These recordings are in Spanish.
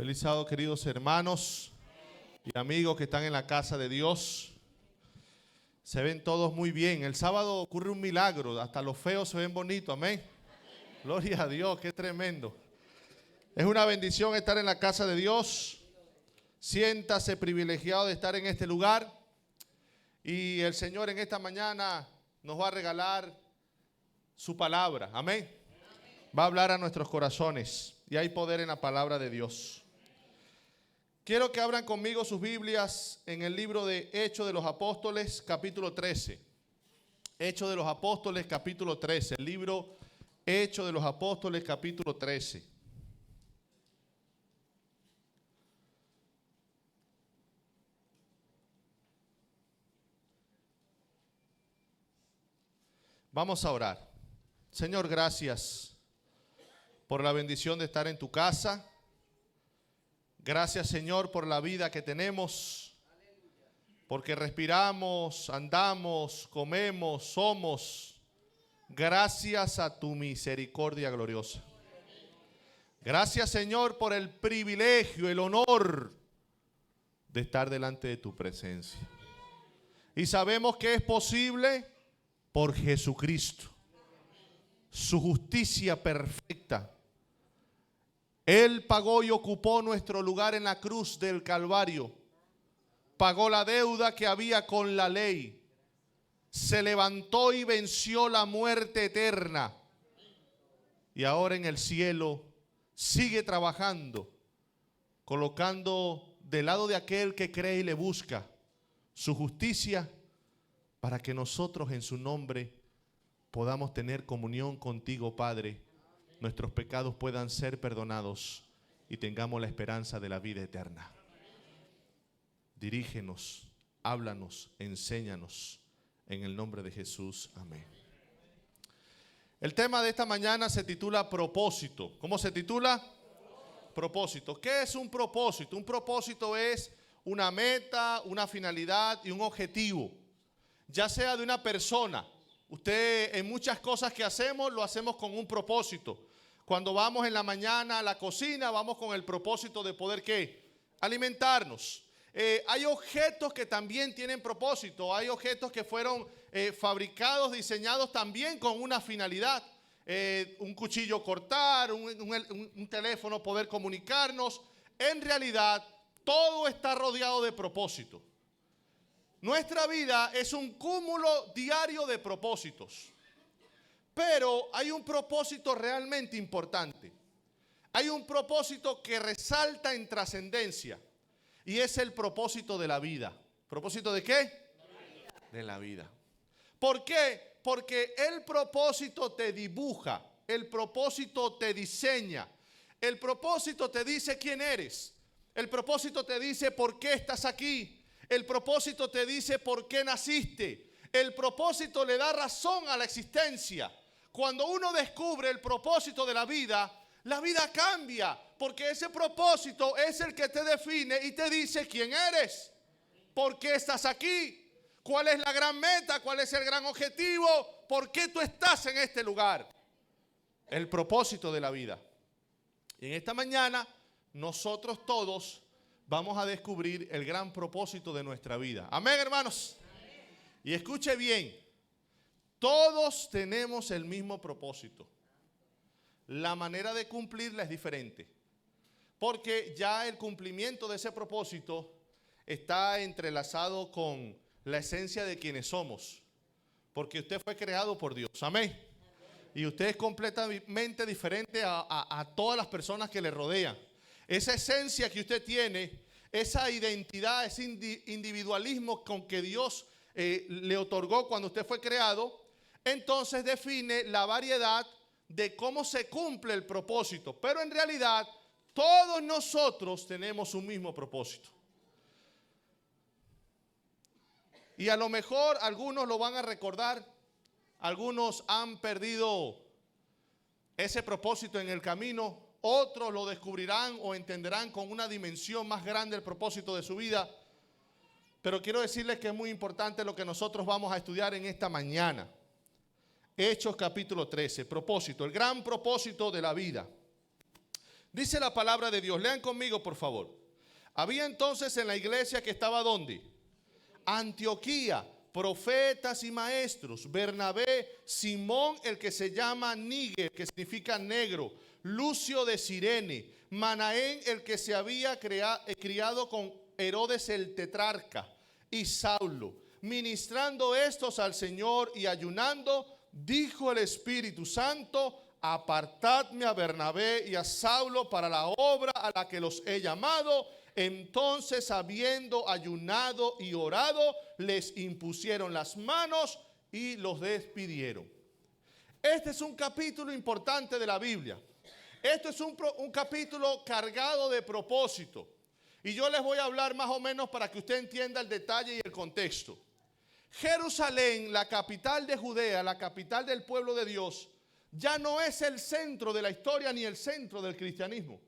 Feliz sábado, queridos hermanos y amigos que están en la casa de Dios. Se ven todos muy bien. El sábado ocurre un milagro. Hasta los feos se ven bonitos. Amén. Gloria a Dios, qué tremendo. Es una bendición estar en la casa de Dios. Siéntase privilegiado de estar en este lugar. Y el Señor en esta mañana nos va a regalar su palabra. Amén. Va a hablar a nuestros corazones. Y hay poder en la palabra de Dios. Quiero que abran conmigo sus Biblias en el libro de Hechos de los Apóstoles, capítulo 13. Hechos de los Apóstoles, capítulo 13. El libro Hechos de los Apóstoles, capítulo 13. Vamos a orar. Señor, gracias por la bendición de estar en tu casa. Gracias, Señor, por la vida que tenemos, porque respiramos, andamos, comemos, somos, gracias a tu misericordia gloriosa. Gracias, Señor, por el privilegio, el honor de estar delante de tu presencia. Y sabemos que es posible por Jesucristo, su justicia perfecta. Él pagó y ocupó nuestro lugar en la cruz del Calvario. Pagó la deuda que había con la ley. Se levantó y venció la muerte eterna. Y ahora en el cielo sigue trabajando, colocando del lado de aquel que cree y le busca su justicia para que nosotros en su nombre podamos tener comunión contigo, Padre. Nuestros pecados puedan ser perdonados y tengamos la esperanza de la vida eterna. Dirígenos, háblanos, enséñanos, en el nombre de Jesús. Amén. El tema de esta mañana se titula propósito. ¿Cómo se titula? Propósito. ¿Qué es un propósito? Un propósito es una meta, una finalidad y un objetivo, ya sea de una persona. Usted en muchas cosas que hacemos, lo hacemos con un propósito. Cuando vamos en la mañana a la cocina, vamos con el propósito de poder, ¿qué? Alimentarnos. Hay objetos que también tienen propósito. Hay objetos que fueron fabricados, diseñados también con una finalidad. Un cuchillo cortar, un teléfono poder comunicarnos. En realidad, todo está rodeado de propósito. Nuestra vida es un cúmulo diario de propósitos. Pero hay un propósito realmente importante. Hay un propósito que resalta en trascendencia. Y es el propósito de la vida. ¿Propósito de qué? De la vida. ¿Por qué? Porque el propósito te dibuja. El propósito te diseña. El propósito te dice quién eres. El propósito te dice por qué estás aquí. El propósito te dice por qué naciste. El propósito le da razón a la existencia. Cuando uno descubre el propósito de la vida cambia, porque ese propósito es el que te define y te dice quién eres, por qué estás aquí, cuál es la gran meta, cuál es el gran objetivo, por qué tú estás en este lugar. El propósito de la vida. Y en esta mañana nosotros todos vamos a descubrir el gran propósito de nuestra vida. Amén, hermanos. Amén. Y escuche bien. Todos tenemos el mismo propósito. La manera de cumplirla es diferente. Porque ya el cumplimiento de ese propósito está entrelazado con la esencia de quienes somos. Porque usted fue creado por Dios. Amén. Y usted es completamente diferente a todas las personas que le rodean. Esa esencia que usted tiene, esa identidad, ese individualismo con que Dios le otorgó cuando usted fue creado, entonces define la variedad de cómo se cumple el propósito. Pero en realidad, todos nosotros tenemos un mismo propósito. Y a lo mejor algunos lo van a recordar, algunos han perdido ese propósito en el camino, otros lo descubrirán o entenderán con una dimensión más grande el propósito de su vida. Pero quiero decirles que es muy importante lo que nosotros vamos a estudiar en esta mañana. Hechos capítulo 13, propósito, el gran propósito de la vida. Dice la palabra de Dios. Lean conmigo, por favor. Había entonces en la iglesia que estaba ¿dónde? Antioquía, profetas y maestros. Bernabé, Simón, el que se llama Níger, que significa negro. Lucio de Cirene, Manaén, el que se había criado con Herodes el tetrarca, y Saulo. Ministrando estos al Señor y ayunando, dijo el Espíritu Santo: apartadme a Bernabé y a Saulo para la obra a la que los he llamado. Entonces, habiendo ayunado y orado, les impusieron las manos y los despidieron. Este es un capítulo importante de la Biblia. Esto es un capítulo cargado de propósito. Y yo les voy a hablar más o menos para que usted entienda el detalle y el contexto. Jerusalén, la capital de Judea, la capital del pueblo de Dios, ya no es el centro de la historia ni el centro del cristianismo.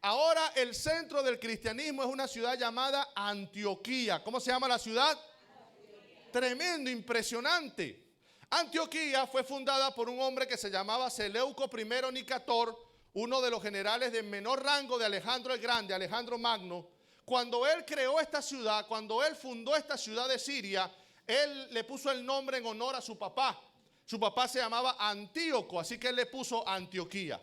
Ahora el centro del cristianismo es una ciudad llamada Antioquía. ¿Cómo se llama la ciudad? Antioquía. Tremendo, impresionante. Antioquía fue fundada por un hombre que se llamaba Seleuco I Nicator, uno de los generales de menor rango de Alejandro el Grande, Alejandro Magno. Cuando él creó esta ciudad, cuando él fundó esta ciudad de Siria, él le puso el nombre en honor a su papá. Su papá se llamaba Antíoco, así que él le puso Antioquía.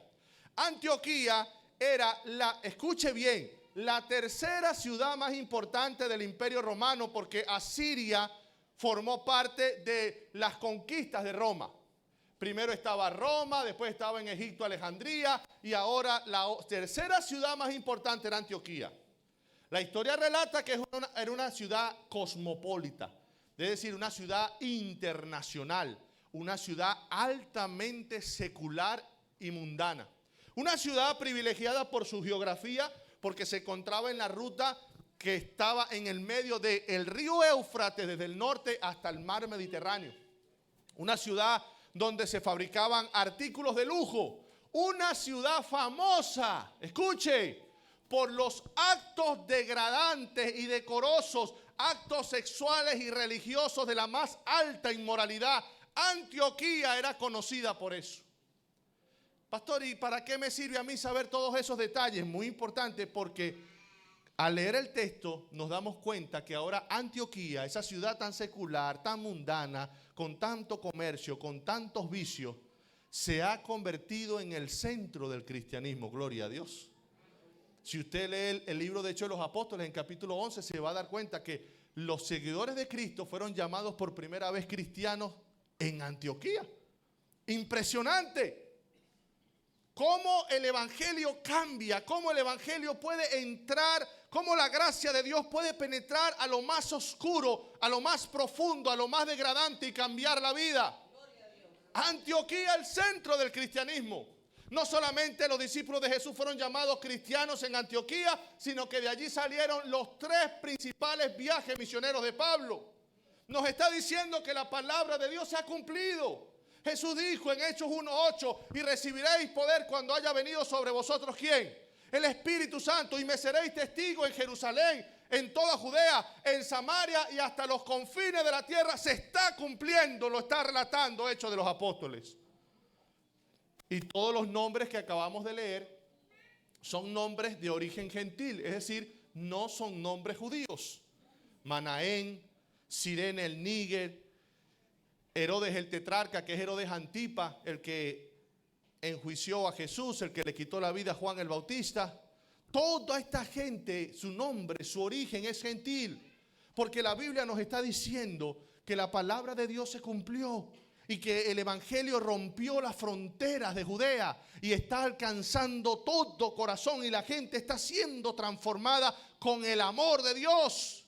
Antioquía era escuche bien, la tercera ciudad más importante del Imperio Romano, porque Asiria formó parte de las conquistas de Roma. Primero estaba Roma, después estaba en Egipto Alejandría, y ahora la tercera ciudad más importante era Antioquía. La historia relata que era una ciudad cosmopolita, es decir, una ciudad internacional, una ciudad altamente secular y mundana. Una ciudad privilegiada por su geografía, porque se encontraba en la ruta que estaba en el medio del río Éufrates, desde el norte hasta el mar Mediterráneo. Una ciudad donde se fabricaban artículos de lujo. Una ciudad famosa, escuche, por los actos degradantes y decorosos, actos sexuales y religiosos de la más alta inmoralidad. Antioquía era conocida por eso. Pastor, ¿y para qué me sirve a mí saber todos esos detalles? Muy importante, porque al leer el texto nos damos cuenta que ahora Antioquía, esa ciudad tan secular, tan mundana, con tanto comercio, con tantos vicios, se ha convertido en el centro del cristianismo. Gloria a Dios. Si usted lee el libro de Hechos de los Apóstoles en capítulo 11, se va a dar cuenta que los seguidores de Cristo fueron llamados por primera vez cristianos en Antioquía. Impresionante. Cómo el evangelio cambia, cómo el evangelio puede entrar, cómo la gracia de Dios puede penetrar a lo más oscuro, a lo más profundo, a lo más degradante y cambiar la vida. Antioquía, el centro del cristianismo. No solamente los discípulos de Jesús fueron llamados cristianos en Antioquía, sino que de allí salieron los tres principales viajes misioneros de Pablo. Nos está diciendo que la palabra de Dios se ha cumplido. Jesús dijo en Hechos 1:8: y recibiréis poder cuando haya venido sobre vosotros, ¿quién? El Espíritu Santo, y me seréis testigos en Jerusalén, en toda Judea, en Samaria y hasta los confines de la tierra. Se está cumpliendo, lo está relatando Hechos de los Apóstoles. Y todos los nombres que acabamos de leer son nombres de origen gentil, es decir, no son nombres judíos. Manaén, Cirene el Níger, Herodes el tetrarca, que es Herodes Antipa, el que enjuició a Jesús, el que le quitó la vida a Juan el Bautista. Toda esta gente, su nombre, su origen es gentil, porque la Biblia nos está diciendo que la palabra de Dios se cumplió y que el evangelio rompió las fronteras de Judea y está alcanzando todo corazón, y la gente está siendo transformada con el amor de Dios.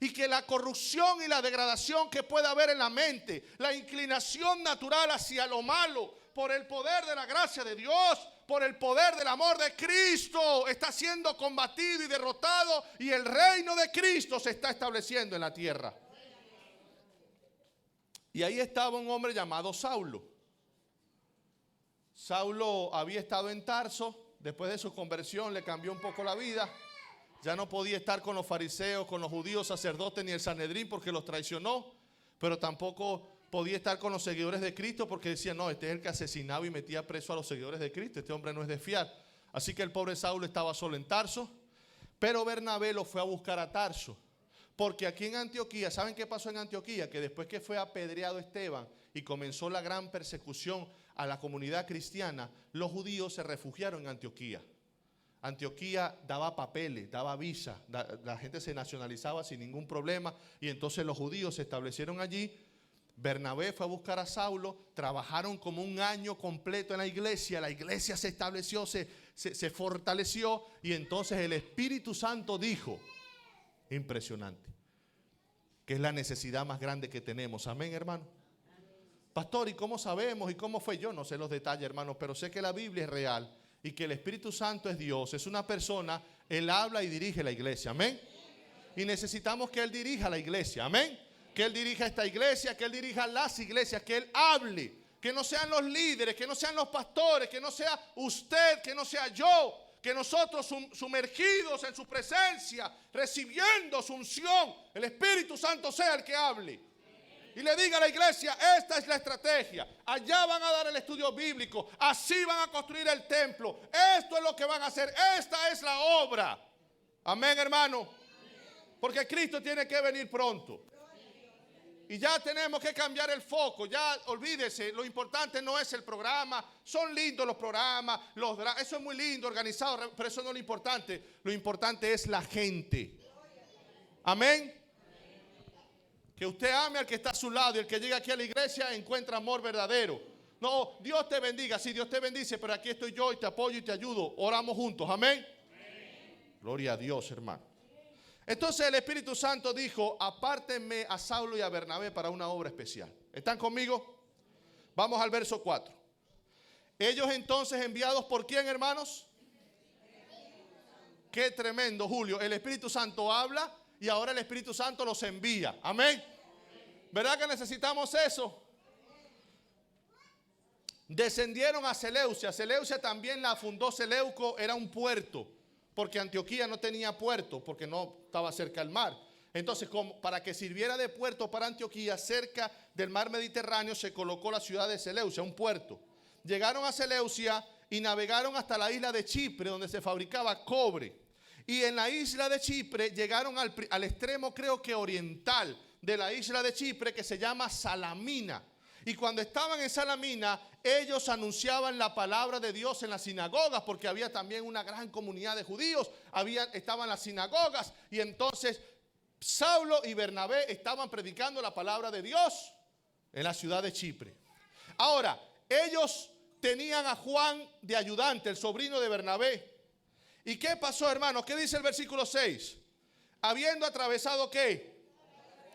Y que la corrupción y la degradación que pueda haber en la mente, la inclinación natural hacia lo malo, por el poder de la gracia de Dios, por el poder del amor de Cristo, está siendo combatido y derrotado, y el reino de Cristo se está estableciendo en la tierra. Y ahí estaba un hombre llamado Saulo. Saulo había estado en Tarso. Después de su conversión le cambió un poco la vida. Ya no podía estar con los fariseos, con los judíos sacerdotes ni el Sanedrín, porque los traicionó. Pero tampoco podía estar con los seguidores de Cristo, porque decía: no, este es el que asesinaba y metía preso a los seguidores de Cristo. Este hombre no es de fiar. Así que el pobre Saulo estaba solo en Tarso, pero Bernabé lo fue a buscar a Tarso. Porque aquí en Antioquía, ¿saben qué pasó en Antioquía? Que después que fue apedreado Esteban y comenzó la gran persecución a la comunidad cristiana, los judíos se refugiaron en Antioquía. Antioquía daba papeles, daba visa, la gente se nacionalizaba sin ningún problema y entonces los judíos se establecieron allí. Bernabé fue a buscar a Saulo, trabajaron como un año completo en la iglesia se estableció, se fortaleció y entonces el Espíritu Santo dijo, impresionante, que es la necesidad más grande que tenemos, amén hermano. Pastor, ¿y cómo sabemos? ¿Y cómo fue? Yo no sé los detalles hermano, pero sé que la Biblia es real y que el Espíritu Santo es Dios, es una persona, Él habla y dirige la iglesia, amén. Y necesitamos que Él dirija la iglesia, amén. Que Él dirija esta iglesia, que Él dirija las iglesias, que Él hable, que no sean los líderes, que no sean los pastores, que no sea usted, que no sea yo, que nosotros sumergidos en su presencia, recibiendo su unción, el Espíritu Santo sea el que hable. Y le diga a la iglesia, esta es la estrategia, allá van a dar el estudio bíblico, así van a construir el templo, esto es lo que van a hacer, esta es la obra. Amén hermano, porque Cristo tiene que venir pronto. Y ya tenemos que cambiar el foco, ya olvídese, lo importante no es el programa, son lindos los programas, eso es muy lindo, organizado, pero eso no es lo importante es la gente. Amén. Que usted ame al que está a su lado y el que llega aquí a la iglesia encuentra amor verdadero. No, Dios te bendiga, sí, Dios te bendice, pero aquí estoy yo y te apoyo y te ayudo, oramos juntos, amén. Gloria a Dios hermano. Entonces el Espíritu Santo dijo, apártenme a Saulo y a Bernabé para una obra especial. ¿Están conmigo? Vamos al verso 4. Ellos entonces enviados por ¿quién, hermanos? Qué tremendo, Julio. El Espíritu Santo habla y ahora el Espíritu Santo los envía. Amén. ¿Verdad que necesitamos eso? Descendieron a Seleucia. Seleucia también la fundó Seleuco, era un puerto. Porque Antioquía no tenía puerto, porque no estaba cerca del mar. Entonces, para que sirviera de puerto para Antioquía, cerca del mar Mediterráneo, se colocó la ciudad de Seleucia, un puerto. Llegaron a Seleucia y navegaron hasta la isla de Chipre, donde se fabricaba cobre. Y en la isla de Chipre llegaron al extremo, creo que oriental, de la isla de Chipre, que se llama Salamina. Y cuando estaban en Salamina, ellos anunciaban la palabra de Dios en las sinagogas, porque había también una gran comunidad de judíos, estaban las sinagogas, y entonces Saulo y Bernabé estaban predicando la palabra de Dios en la ciudad de Chipre. Ahora, ellos tenían a Juan de ayudante, el sobrino de Bernabé. ¿Y qué pasó, hermanos? ¿Qué dice el versículo 6? Habiendo atravesado, ¿qué?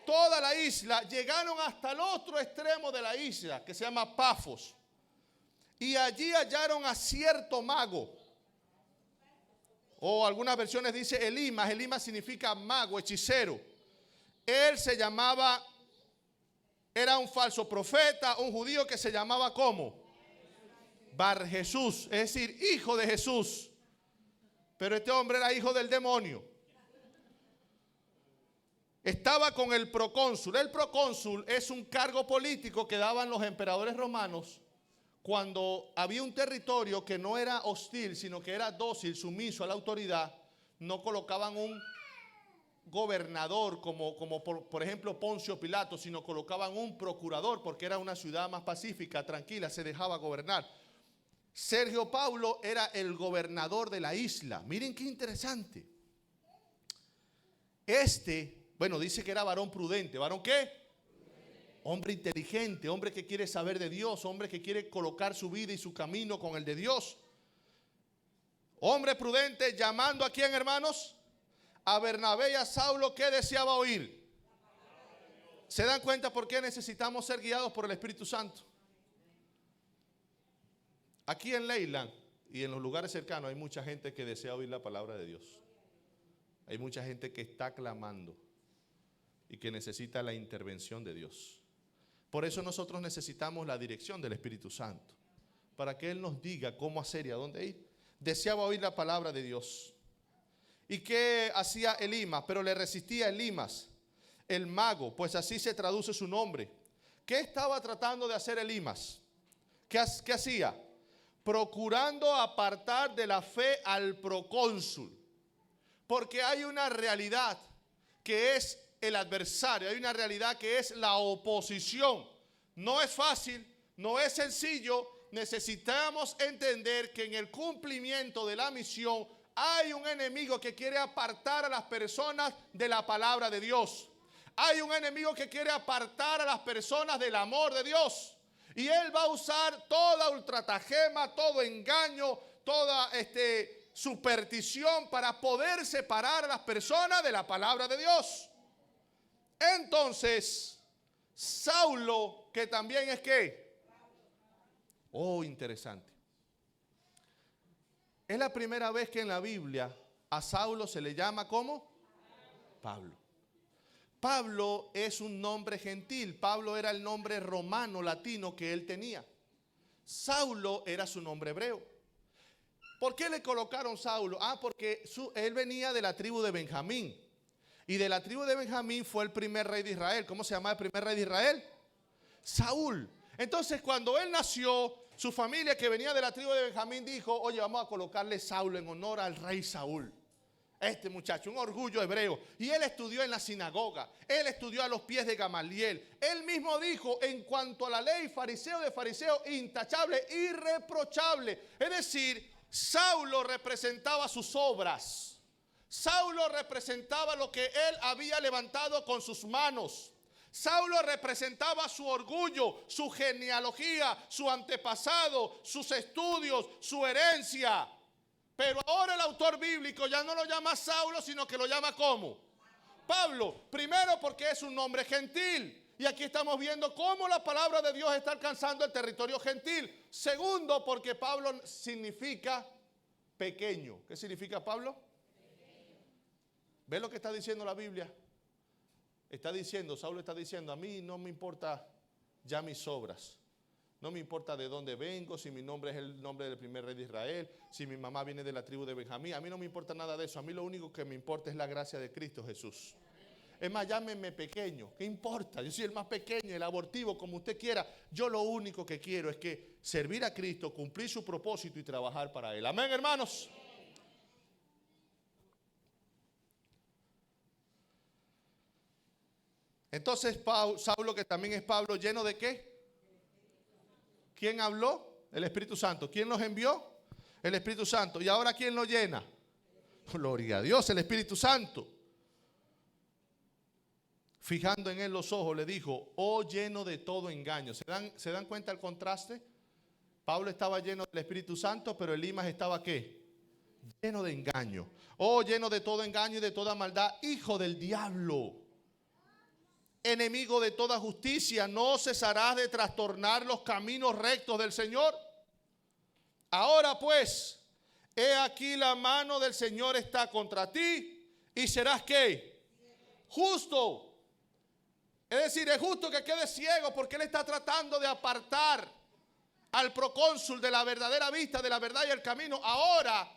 Toda la isla, llegaron hasta el otro extremo de la isla, que se llama Pafos. Y allí hallaron a cierto mago. O algunas versiones dice Elimas. Elimas significa mago, hechicero. Él se llamaba, era un falso profeta, un judío que se llamaba ¿cómo? Bar Jesús, es decir, hijo de Jesús. Pero este hombre era hijo del demonio. Estaba con el procónsul. El procónsul es un cargo político que daban los emperadores romanos cuando había un territorio que no era hostil, sino que era dócil, sumiso a la autoridad. No colocaban un gobernador como por ejemplo Poncio Pilato, sino colocaban un procurador porque era una ciudad más pacífica, tranquila, se dejaba gobernar. Sergio Paulo era el gobernador de la isla. Miren qué interesante. Bueno, dice que era varón prudente. ¿Varón qué? Hombre inteligente, hombre que quiere saber de Dios, hombre que quiere colocar su vida y su camino con el de Dios. Hombre prudente, llamando a quién, hermanos? A Bernabé y a Saulo, ¿qué deseaba oír? ¿Se dan cuenta por qué necesitamos ser guiados por el Espíritu Santo? Aquí en Leyland y en los lugares cercanos hay mucha gente que desea oír la palabra de Dios. Hay mucha gente que está clamando y que necesita la intervención de Dios. Por eso nosotros necesitamos la dirección del Espíritu Santo, para que Él nos diga cómo hacer y a dónde ir. Deseaba oír la palabra de Dios. ¿Y qué hacía Elimas? Pero le resistía Elimas, el mago, pues así se traduce su nombre. ¿Qué estaba tratando de hacer Elimas? ¿Qué hacía? procurando apartar de la fe al procónsul. Porque hay una realidad que es el adversario, hay una realidad que es la oposición. No es fácil, no es sencillo. Necesitamos entender que en el cumplimiento de la misión hay un enemigo que quiere apartar a las personas de la palabra de Dios. Hay un enemigo que quiere apartar a las personas del amor de Dios. Y él va a usar toda ultratagema, todo engaño, toda superstición para poder separar a las personas de la palabra de Dios. Entonces, Saulo, que también es ¿qué? Oh, interesante. Es la primera vez que en la Biblia a Saulo se le llama ¿cómo? Pablo. Pablo es un nombre gentil. Pablo era el nombre romano, latino que él tenía. Saulo era su nombre hebreo. ¿Por qué le colocaron Saulo? Porque él venía de la tribu de Benjamín. Y de la tribu de Benjamín fue el primer rey de Israel. ¿Cómo se llama el primer rey de Israel? Saúl. Entonces, cuando él nació, su familia que venía de la tribu de Benjamín dijo: oye, vamos a colocarle Saulo en honor al rey Saúl. Este muchacho, un orgullo hebreo. Y él estudió en la sinagoga. Él estudió a los pies de Gamaliel. Él mismo dijo, en cuanto a la ley, fariseo de fariseo, intachable, irreprochable. Es decir, Saulo representaba sus obras. Saulo representaba lo que él había levantado con sus manos. Saulo representaba su orgullo, su genealogía, su antepasado, sus estudios, su herencia. Pero ahora el autor bíblico ya no lo llama Saulo, sino que lo llama ¿cómo? Pablo. Primero porque es un nombre gentil. Y aquí estamos viendo cómo la palabra de Dios está alcanzando el territorio gentil. Segundo, porque Pablo significa pequeño. ¿Qué significa Pablo? ¿Ves lo que está diciendo la Biblia? Está diciendo, Saulo está diciendo, a mí no me importa ya mis obras. No me importa de dónde vengo, si mi nombre es el nombre del primer rey de Israel, si mi mamá viene de la tribu de Benjamín. A mí no me importa nada de eso. A mí lo único que me importa es la gracia de Cristo Jesús. Es más, llámenme pequeño. ¿Qué importa? Yo soy el más pequeño, el abortivo, como usted quiera. Yo lo único que quiero es que servir a Cristo, cumplir su propósito y trabajar para Él. Amén, hermanos. Entonces, Saulo, que también es Pablo, ¿lleno de qué? ¿Quién habló? El Espíritu Santo. ¿Quién los envió? El Espíritu Santo. ¿Y ahora quién lo llena? Gloria a Dios, el Espíritu Santo. Fijando en él los ojos, le dijo: oh, lleno de todo engaño. ¿Se dan cuenta el contraste? Pablo estaba lleno del Espíritu Santo, pero Elimas estaba ¿qué? Lleno de engaño. Oh, lleno de todo engaño y de toda maldad, hijo del diablo. Enemigo de toda justicia, ¿no cesarás de trastornar los caminos rectos del Señor? Ahora pues, he aquí la mano del Señor está contra ti y serás ¿qué? Justo. Es decir, es justo que quede ciego porque él está tratando de apartar al procónsul de la verdadera vista, de la verdad y el camino. Ahora,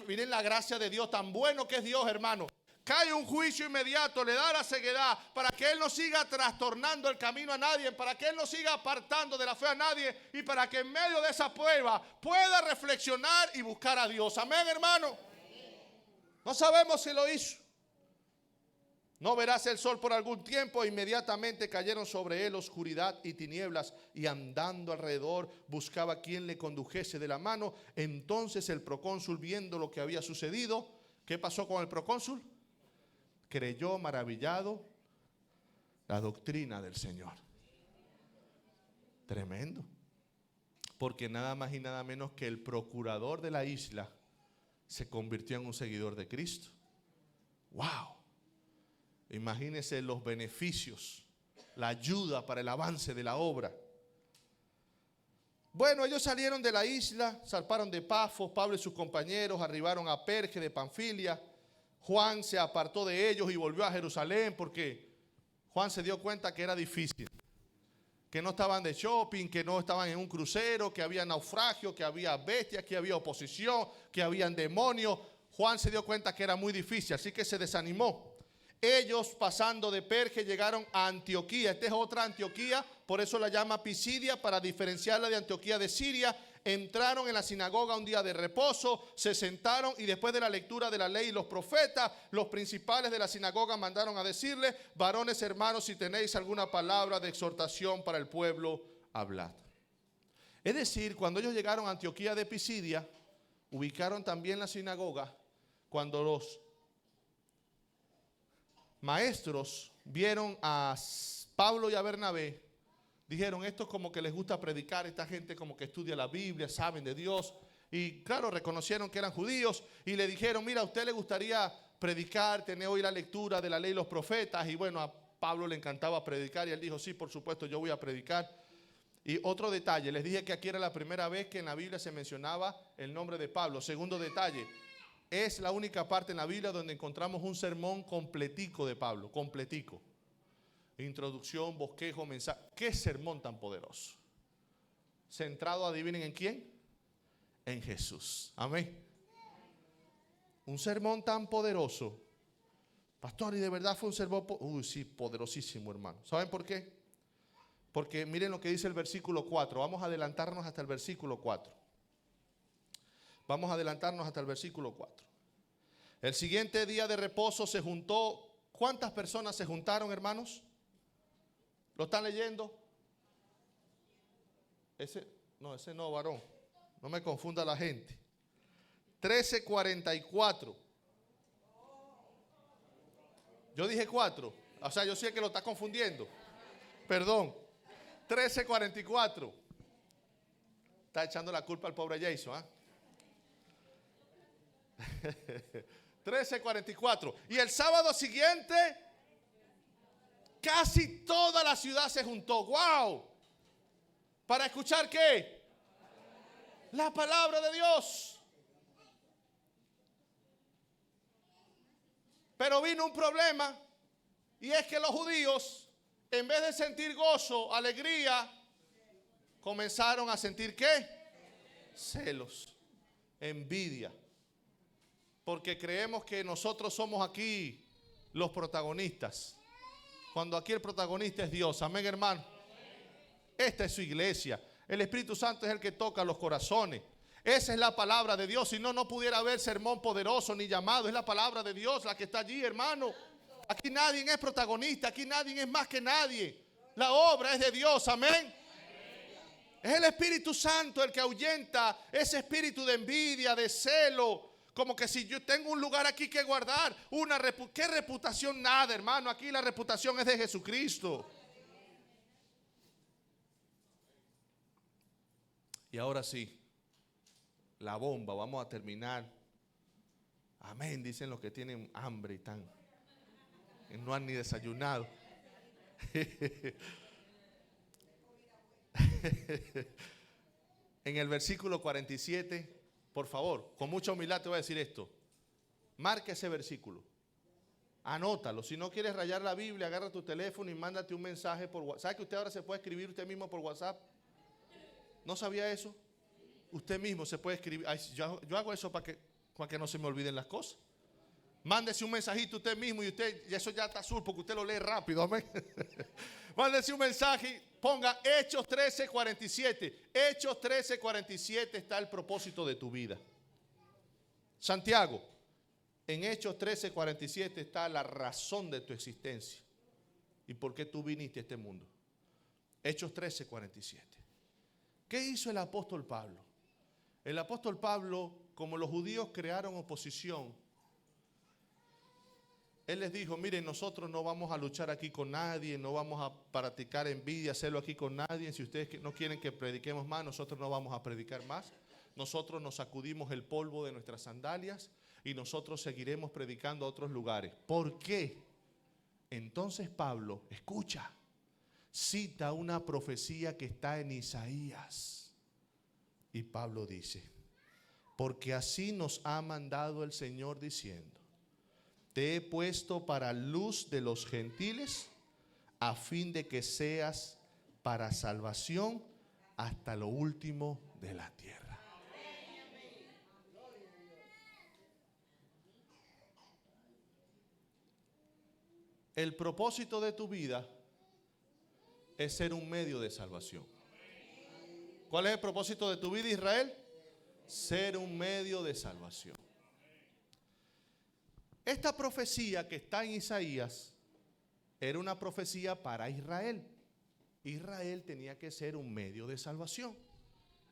miren la gracia de Dios, tan bueno que es Dios, hermano. Cae un juicio inmediato, le da la ceguedad para que él no siga trastornando el camino a nadie, para que él no siga apartando de la fe a nadie y para que en medio de esa prueba pueda reflexionar y buscar a Dios. Amén, hermano. No sabemos si lo hizo. No verás el sol por algún tiempo. Inmediatamente cayeron sobre él oscuridad y tinieblas, y andando alrededor buscaba a quien le condujese de la mano. Entonces el procónsul, viendo lo que había sucedido, ¿qué pasó con el procónsul? Creyó maravillado la doctrina del Señor. Tremendo. Porque nada más y nada menos que el procurador de la isla se convirtió en un seguidor de Cristo. ¡Wow! Imagínense los beneficios, la ayuda para el avance de la obra. Bueno, ellos salieron de la isla, zarparon de Pafos. Pablo y sus compañeros arribaron a Perge de Panfilia. Juan se apartó de ellos y volvió a Jerusalén porque Juan se dio cuenta que era difícil, que no estaban de shopping, que no estaban en un crucero, que había naufragio, que había bestias, que había oposición, que habían demonios. Juan se dio cuenta que era muy difícil, así que se desanimó. Ellos, pasando de Perge, llegaron a Antioquía. Esta es otra Antioquía, por eso la llama Pisidia, para diferenciarla de Antioquía de Siria. Entraron en la sinagoga un día de reposo, se sentaron y después de la lectura de la ley y los profetas, los principales de la sinagoga mandaron a decirle: varones hermanos, si tenéis alguna palabra de exhortación para el pueblo, hablad. Es decir, cuando ellos llegaron a Antioquía de Pisidia, ubicaron también la sinagoga. Cuando los maestros vieron a Pablo y a Bernabé, dijeron: esto es como que les gusta predicar, esta gente como que estudia la Biblia, saben de Dios. Y claro, reconocieron que eran judíos y le dijeron: mira, ¿a usted le gustaría predicar, tener hoy la lectura de la ley y los profetas? Y bueno, a Pablo le encantaba predicar y él dijo: sí, por supuesto, yo voy a predicar. Y otro detalle, les dije que aquí era la primera vez que en la Biblia se mencionaba el nombre de Pablo. Segundo detalle, es la única parte en la Biblia donde encontramos un sermón completico de Pablo, completico. Introducción, bosquejo, mensaje. ¿Qué sermón tan poderoso? Centrado, adivinen en quién, en Jesús. Amén. Un sermón tan poderoso, pastor, y de verdad fue un sermón, sí, poderosísimo, hermano. ¿Saben por qué? Porque miren lo que dice el versículo 4. Vamos a adelantarnos hasta el versículo 4. Vamos a adelantarnos hasta el versículo 4. El siguiente día de reposo se juntó. ¿Cuántas personas se juntaron, hermanos? ¿Lo están leyendo? Ese no, varón. No me confunda la gente. 13:44. Yo dije 4. O sea, yo sé que lo está confundiendo. Perdón. 13:44. Está echando la culpa al pobre Jason, ¿ah? 13:44. Y el sábado siguiente, casi toda la ciudad se juntó. ¡Wow! ¿Para escuchar qué? La palabra de Dios. Pero vino un problema, y es que los judíos, en vez de sentir gozo, alegría, comenzaron a sentir ¿qué? Celos, envidia. Porque creemos que nosotros somos aquí los protagonistas, cuando aquí el protagonista es Dios. Amén, hermano. Esta es su iglesia. El Espíritu Santo es el que toca los corazones. Esa es la palabra de Dios. Si no, no pudiera haber sermón poderoso ni llamado. Es la palabra de Dios la que está allí, hermano. Aquí nadie es protagonista. Aquí nadie es más que nadie. La obra es de Dios. Amén. Es el Espíritu Santo el que ahuyenta ese espíritu de envidia, de celo. Como que si yo tengo un lugar aquí que guardar, ¿qué reputación? Nada, hermano. Aquí la reputación es de Jesucristo. Y ahora sí, la bomba, vamos a terminar. Amén, dicen los que tienen hambre y no han ni desayunado. En el versículo 47, por favor, con mucha humildad te voy a decir esto. Marca ese versículo. Anótalo. Si no quieres rayar la Biblia, agarra tu teléfono y mándate un mensaje por WhatsApp. ¿Sabe que usted ahora se puede escribir usted mismo por WhatsApp? ¿No sabía eso? Usted mismo se puede escribir. Ay, yo hago eso para que no se me olviden las cosas. Mándese un mensajito usted mismo y eso ya está azul porque usted lo lee rápido. Amén. Mándese un mensaje y ponga Hechos 13:47. Hechos 13:47 está el propósito de tu vida. Santiago, en Hechos 13:47 está la razón de tu existencia y por qué tú viniste a este mundo. Hechos 13:47. ¿Qué hizo el apóstol Pablo? El apóstol Pablo, como los judíos crearon oposición, él les dijo: miren, nosotros no vamos a luchar aquí con nadie, no vamos a practicar envidia, hacerlo aquí con nadie. Si ustedes no quieren que prediquemos más, nosotros no vamos a predicar más. Nosotros nos sacudimos el polvo de nuestras sandalias y nosotros seguiremos predicando a otros lugares. ¿Por qué? Entonces Pablo, escucha, cita una profecía que está en Isaías. Y Pablo dice: porque así nos ha mandado el Señor diciendo: te he puesto para luz de los gentiles, a fin de que seas para salvación hasta lo último de la tierra. el propósito de tu vida es ser un medio de salvación. ¿Cuál es el propósito de tu vida, Israel? Ser un medio de salvación. Esta profecía que está en Isaías era una profecía para Israel. Israel tenía que ser un medio de salvación.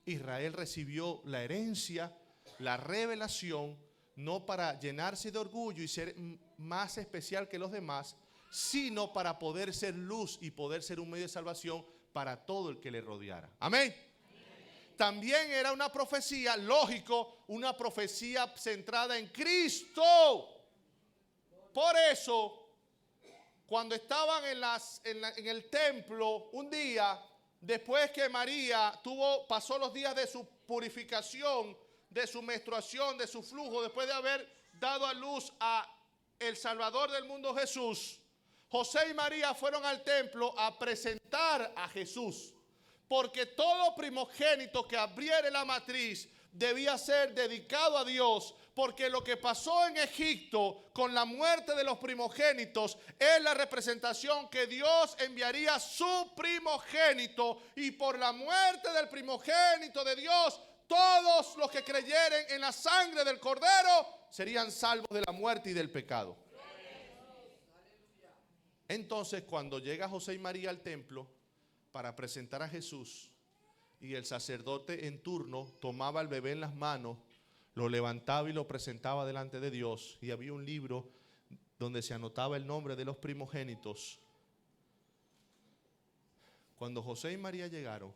Israel recibió la herencia, la revelación, no para llenarse de orgullo y ser más especial que los demás, sino para poder ser luz y poder ser un medio de salvación para todo el que le rodeara. Amén. También era una profecía, lógico, una profecía centrada en Cristo. Por eso, cuando estaban en el templo, un día, después que María pasó los días de su purificación, de su menstruación, de su flujo, después de haber dado a luz a el Salvador del mundo, Jesús, José y María fueron al templo a presentar a Jesús, porque todo primogénito que abriere la matriz debía ser dedicado a Dios, porque lo que pasó en Egipto con la muerte de los primogénitos es la representación que Dios enviaría su primogénito, y por la muerte del primogénito de Dios, todos los que creyeren en la sangre del Cordero serían salvos de la muerte y del pecado. Entonces, cuando llega José y María al templo para presentar a Jesús, y el sacerdote en turno tomaba al bebé en las manos, lo levantaba y lo presentaba delante de Dios, y había un libro donde se anotaba el nombre de los primogénitos. Cuando José y María llegaron,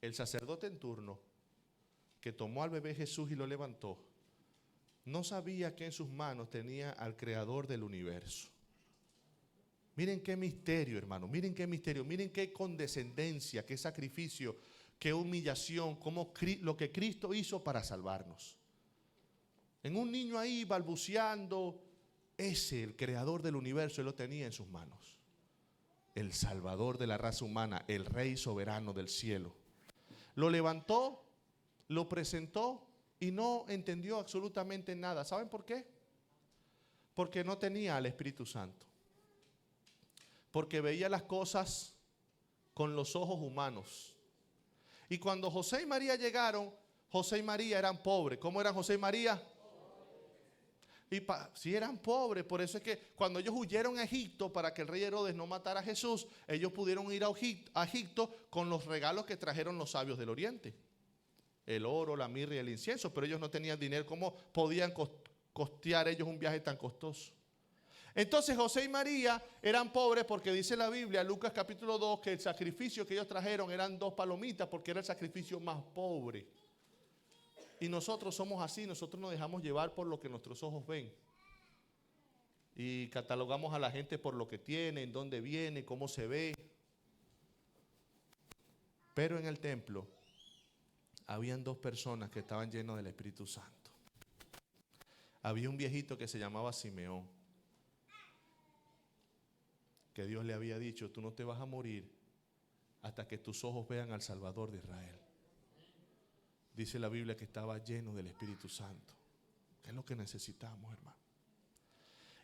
el sacerdote en turno, que tomó al bebé Jesús y lo levantó, no sabía que en sus manos tenía al creador del universo. Miren qué misterio, hermano, miren qué misterio, miren qué condescendencia, qué sacrificio, qué humillación, lo que Cristo hizo para salvarnos. En un niño ahí balbuceando, el creador del universo, él lo tenía en sus manos. El salvador de la raza humana, el rey soberano del cielo. Lo levantó, lo presentó y no entendió absolutamente nada. ¿Saben por qué? Porque no tenía al Espíritu Santo. Porque veía las cosas con los ojos humanos. Y cuando José y María llegaron, José y María eran pobres. ¿Cómo eran José y María? Si eran pobres, por eso es que cuando ellos huyeron a Egipto para que el rey Herodes no matara a Jesús, ellos pudieron ir a Egipto con los regalos que trajeron los sabios del oriente. El oro, la mirra y el incienso, pero ellos no tenían dinero. ¿Cómo podían costear ellos un viaje tan costoso? Entonces José y María eran pobres porque dice la Biblia, Lucas capítulo 2, que el sacrificio que ellos trajeron eran 2 palomitas, porque era el sacrificio más pobre. Y nosotros somos así, nosotros nos dejamos llevar por lo que nuestros ojos ven. Y catalogamos a la gente por lo que tiene, en dónde viene, cómo se ve. Pero en el templo habían 2 personas que estaban llenas del Espíritu Santo. Había un viejito que se llamaba Simeón, que Dios le había dicho, tú no te vas a morir hasta que tus ojos vean al Salvador de Israel. Dice la Biblia que estaba lleno del Espíritu Santo. Es lo que necesitamos, hermano.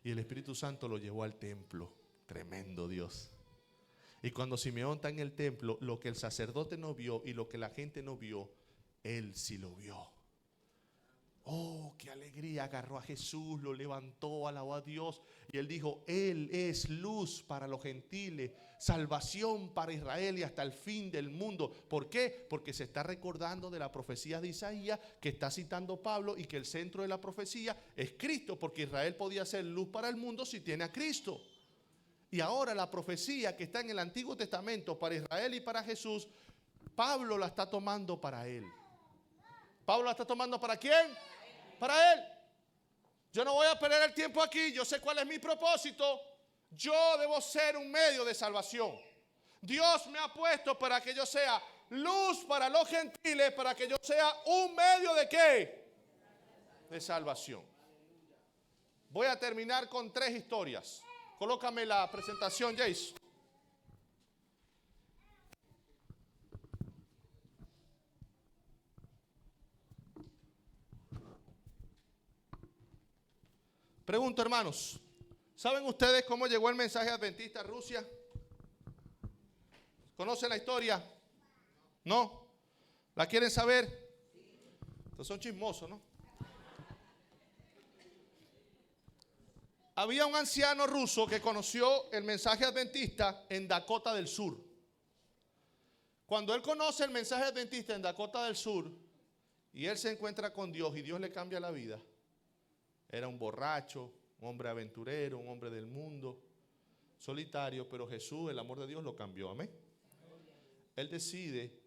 Y el Espíritu Santo lo llevó al templo. Tremendo Dios. Y cuando Simeón está en el templo, lo que el sacerdote no vio y lo que la gente no vio, él sí lo vio. Oh, qué alegría, agarró a Jesús, lo levantó, alabó a Dios. Y él dijo, Él es luz para los gentiles, salvación para Israel y hasta el fin del mundo. ¿Por qué? Porque se está recordando de la profecía de Isaías que está citando Pablo, y que el centro de la profecía es Cristo, porque Israel podía ser luz para el mundo si tiene a Cristo. Y ahora la profecía que está en el Antiguo Testamento para Israel y para Jesús, Pablo la está tomando para él. ¿Pablo la está tomando para quién? Para él. Yo no voy a perder el tiempo aquí. Yo sé cuál es mi propósito. Yo debo ser un medio de salvación. Dios me ha puesto para que yo sea luz para los gentiles, para que yo sea un medio de ¿qué? De salvación. Voy a terminar con 3 historias. Colócame la presentación, Jace. Pregunto, hermanos, ¿Saben ustedes cómo llegó el mensaje adventista a Rusia? ¿Conocen la historia? ¿No? ¿La quieren saber? Entonces son chismosos, ¿no? Había un anciano ruso que conoció el mensaje adventista en Dakota del Sur. Cuando él conoce el mensaje adventista en Dakota del Sur y él se encuentra con Dios y Dios le cambia la vida, era un borracho, un hombre aventurero, un hombre del mundo, solitario, pero Jesús, el amor de Dios, lo cambió. Amén. Él decide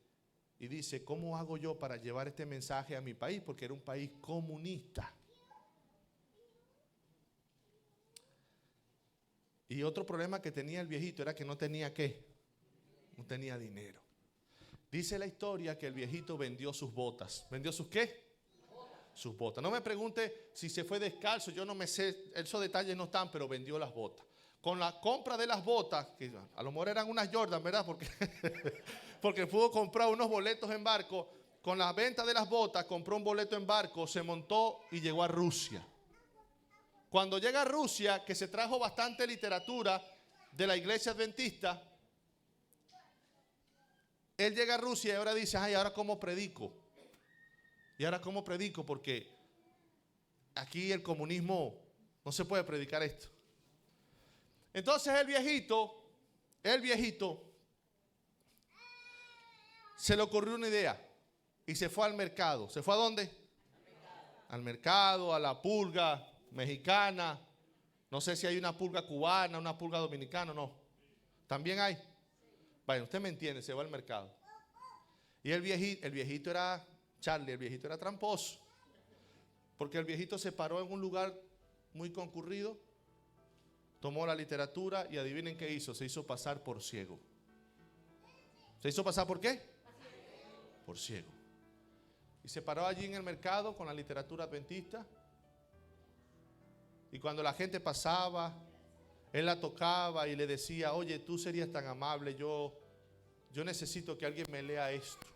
y dice, ¿cómo hago yo para llevar este mensaje a mi país? Porque era un país comunista. Y otro problema que tenía el viejito era que no tenía ¿qué? No tenía dinero. Dice la historia que el viejito vendió sus botas. ¿Vendió sus qué? Sus botas. No me pregunte si se fue descalzo, yo no me sé, esos detalles no están, pero vendió las botas. Con la compra de las botas, que a lo mejor eran unas Jordan, ¿verdad? Porque pudo comprar unos boletos en barco. Con la venta de las botas, compró un boleto en barco, se montó y llegó a Rusia. Cuando llega a Rusia, que se trajo bastante literatura de la iglesia adventista, él llega a Rusia y ahora dice, ay, ¿ahora cómo predico? ¿Y ahora cómo predico? Porque aquí el comunismo no se puede predicar esto. Entonces el viejito, se le ocurrió una idea y se fue al mercado. ¿Se fue a dónde? Al mercado, a la pulga mexicana. No sé si hay una pulga cubana, una pulga dominicana, no. ¿También hay? Bueno, usted me entiende, se va al mercado. Y el viejito era Charlie, el viejito era tramposo. Porque el viejito se paró en un lugar muy concurrido, tomó la literatura y adivinen qué hizo, se hizo pasar por ciego. ¿Se hizo pasar por qué? Por ciego. Y se paró allí en el mercado con la literatura adventista. Y cuando la gente pasaba, él la tocaba y le decía, oye, tú serías tan amable, yo necesito que alguien me lea esto.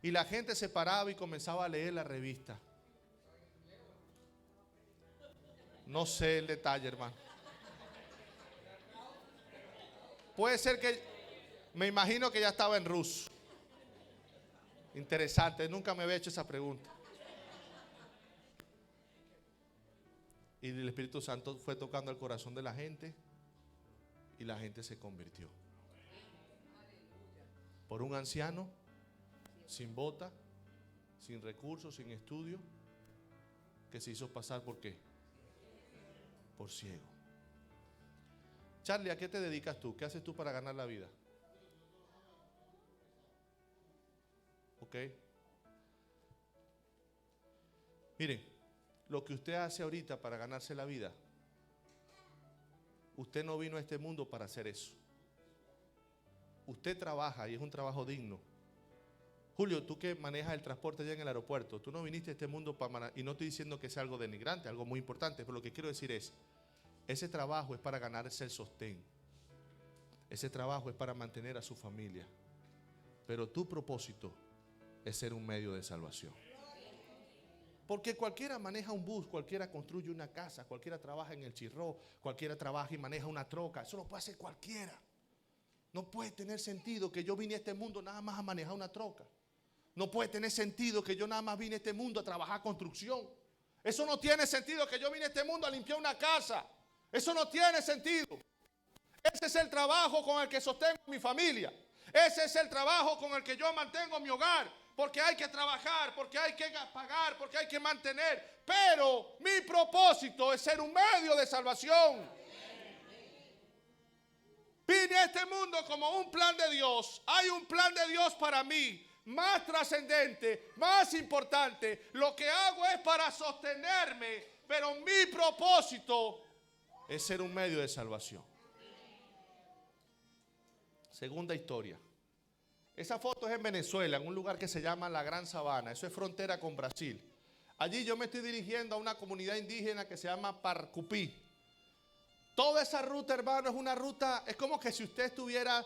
Y la gente se paraba y comenzaba a leer la revista. No sé el detalle, hermano. Puede ser que, me imagino que ya estaba en ruso. Interesante, nunca me había hecho esa pregunta. Y el Espíritu Santo fue tocando el corazón de la gente y la gente se convirtió. Por un anciano, sin bota, sin recursos, sin estudio, que se hizo pasar ¿por qué? Por ciego. Charlie, ¿a qué te dedicas tú? ¿Qué haces tú para ganar la vida? ¿Ok? Miren, lo que usted hace ahorita para ganarse la vida, usted no vino a este mundo para hacer eso. Usted trabaja y es un trabajo digno. Julio, tú que manejas el transporte allá en el aeropuerto, tú no viniste a este mundo para, y no estoy diciendo que sea algo denigrante, algo muy importante, pero lo que quiero decir es, ese trabajo es para ganarse el sostén. Ese trabajo es para mantener a su familia. Pero tu propósito es ser un medio de salvación. Porque cualquiera maneja un bus, cualquiera construye una casa, cualquiera trabaja en el chirró, cualquiera trabaja y maneja una troca. Eso lo puede hacer cualquiera. No puede tener sentido que yo vine a este mundo nada más a manejar una troca. No puede tener sentido que yo nada más vine a este mundo a trabajar construcción. Eso no tiene sentido que yo vine a este mundo a limpiar una casa. Eso no tiene sentido. Ese es el trabajo con el que sostengo mi familia. Ese es el trabajo con el que yo mantengo mi hogar. Porque hay que trabajar, porque hay que pagar, porque hay que mantener. Pero mi propósito es ser un medio de salvación. Vine a este mundo como un plan de Dios. Hay un plan de Dios para mí, más trascendente, más importante. Lo que hago es para sostenerme, pero mi propósito es ser un medio de salvación. Segunda historia. Esa foto es en Venezuela, en un lugar que se llama La Gran Sabana. Eso es frontera con Brasil. Allí yo me estoy dirigiendo a una comunidad indígena que se llama Parcupí. Toda esa ruta, hermano, es una ruta, es como que si usted estuviera